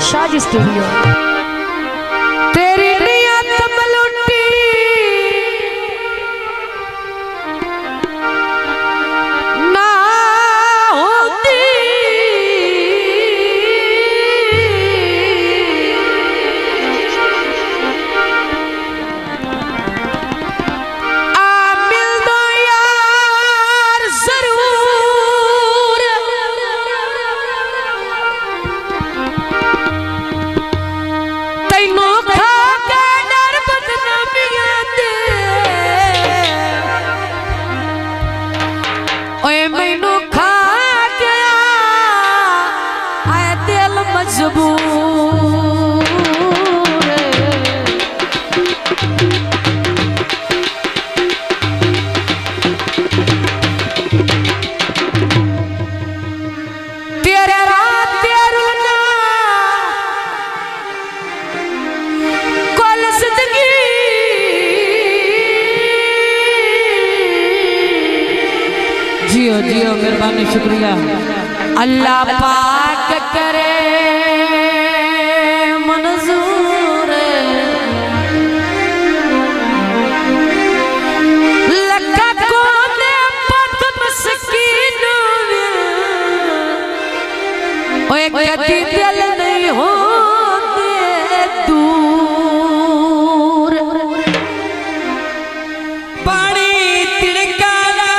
Shaz studio. तेरी नियत मलुटी ना होती जियो जियो मेहरबानी शुक्रिया। अल्लाह पाक करे मंजूर लखा को दे पत मस्कीन ओए कदी दिल नहीं होते दूर पानी तिड़काना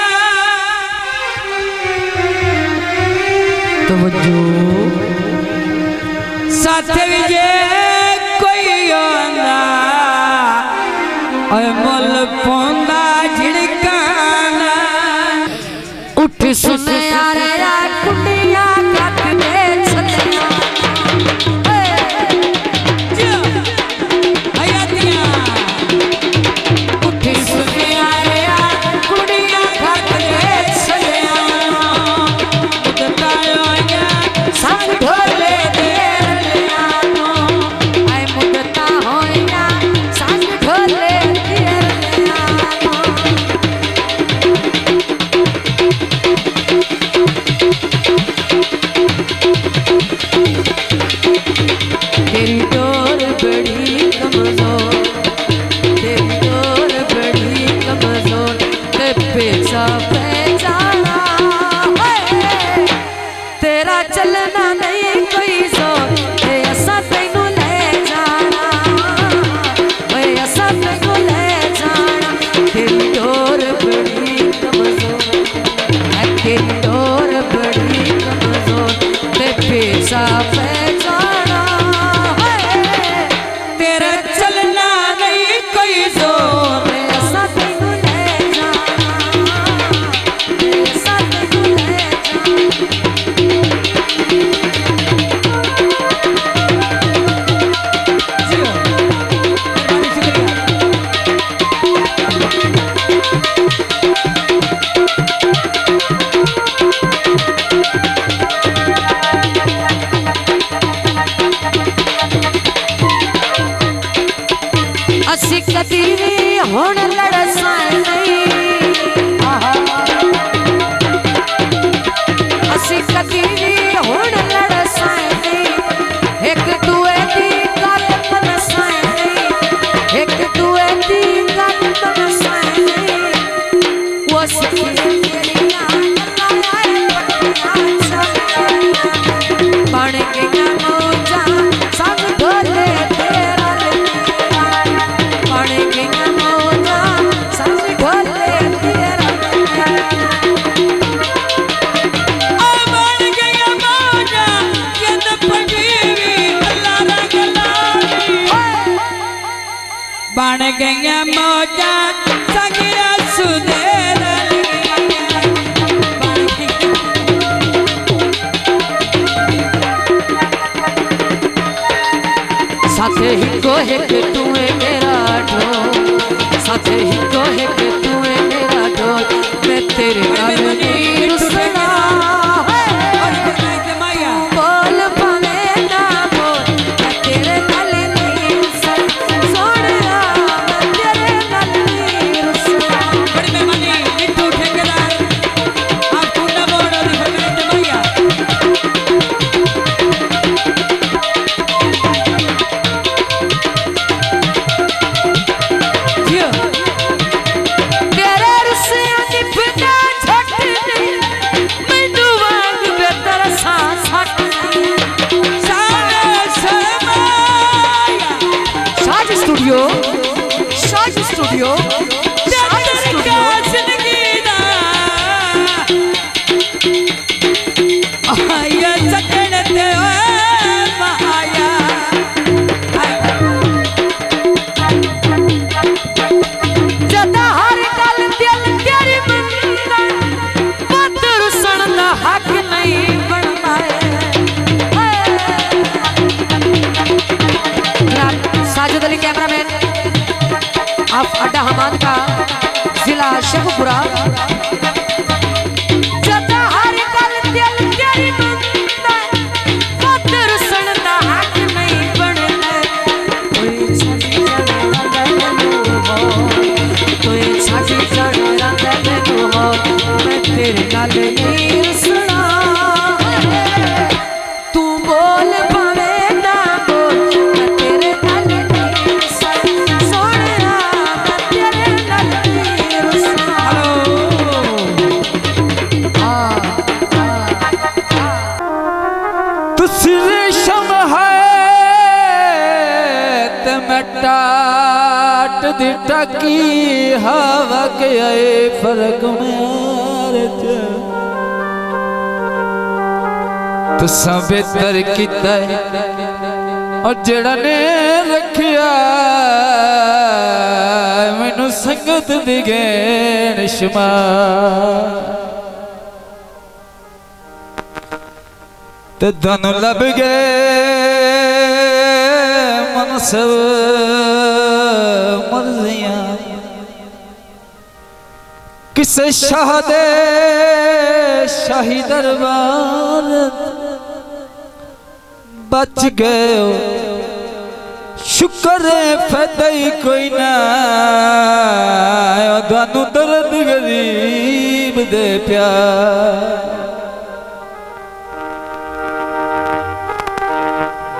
तो जो साथ विजे कोई आना ओए मोल पोंदा झिड़काना उठ सुने यारे या कुड़िया कक दे छलिया हयातिया उठ सुने यारे या कुड़िया कक दे छलिया मुदतायो या संग ढोले देर लियानो आए मुदता होया संग ढोले देर लियानो तेरी डोर बड़ी कमजोर तेरी डोर बड़ी कमजोर ते पेचा पहचाना तेरा चलना नहीं कोई जोर ते असा तैनू ले जाना ओए असा तैनू ले जाना तेरी डोर बड़ी कमजोर तेरी डोर बड़ी कमजोर ते पेचा पहचाना तेरा चलना नहीं कोई जोर ते असा तैनू ले जाना ते असा तैनू ले जाना जियो मेहरबानी शुक्रिया। असी कदी भी हुण लड़सा नहीं असी कदी भी हुण लड़सा नहीं एक दूए दी गल मनसा नहीं एक दूए दी गल मनसा नहीं वो सखी तेरियां गल्लां पट्टियां चलियां बन गईयां मौजां संग ढोले तेरा बन गईयां मौजां संग ढोले तेरा ओ बन गया मौजा कित पगीवी अल्लाह दा गलानी बन गया मौजा संगिया सुदेर साथे ही कोहे के तूए मेरा ढोल साथे ही कोहे के तूए मेरा ढोल मैं तेरे नाल नहीं रुसना बोल पावे ना बोल मैं तेरे नाल नहीं रुसना सोहणिया मैं तेरे नाल नहीं रुसना बड़ी मेहरबानी निट्टू ठेकेदार आप कुंडा बोर्ड और फरमाइश मैया स्टूडियो शाद स्टूडियो जिंदगी दा आया सकण ते माया जदा हर गल दिल तेरी मंदा बदर सुन दा हक नहीं बनदा साजिद अली कैमरामैन आप अड्डा हमाद का जिला शेखपुरा जदा हर गल दिल तेरी मंदा बदर सुन दा हक नहीं बनदा कोई साजी जाने मैनू हो मैं तेरे नाल नहीं रुसना तू बोल पावे ना बोल मैं तेरे नाल नहीं रुसना सोहणिया मैं तेरे नाल नहीं रुसना तुसी रेशम है ते मैं टाट दी टाकी हवा के आए फर्क मारे तुसा बेहतर कीता और जड़ा ने रखिया मैनू संगत दी गैन शुमार ते धन लब गए मनसब मर्जियां किसे शाह दे शाही दरबार बच गए शुक्र है फायदा ही कोई ना दानू दर्द गरीब दे प्यार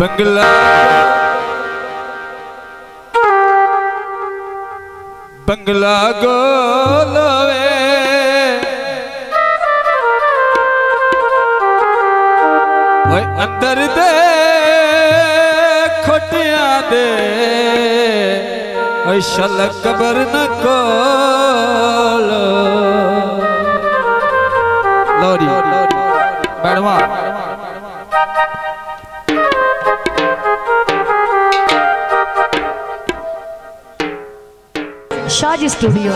बंगला बंगला गोलवे ओए अंदर दे खोटियां दे ओए शल कबर न कोलो लोरी मैडमा शाद स्टूडियो।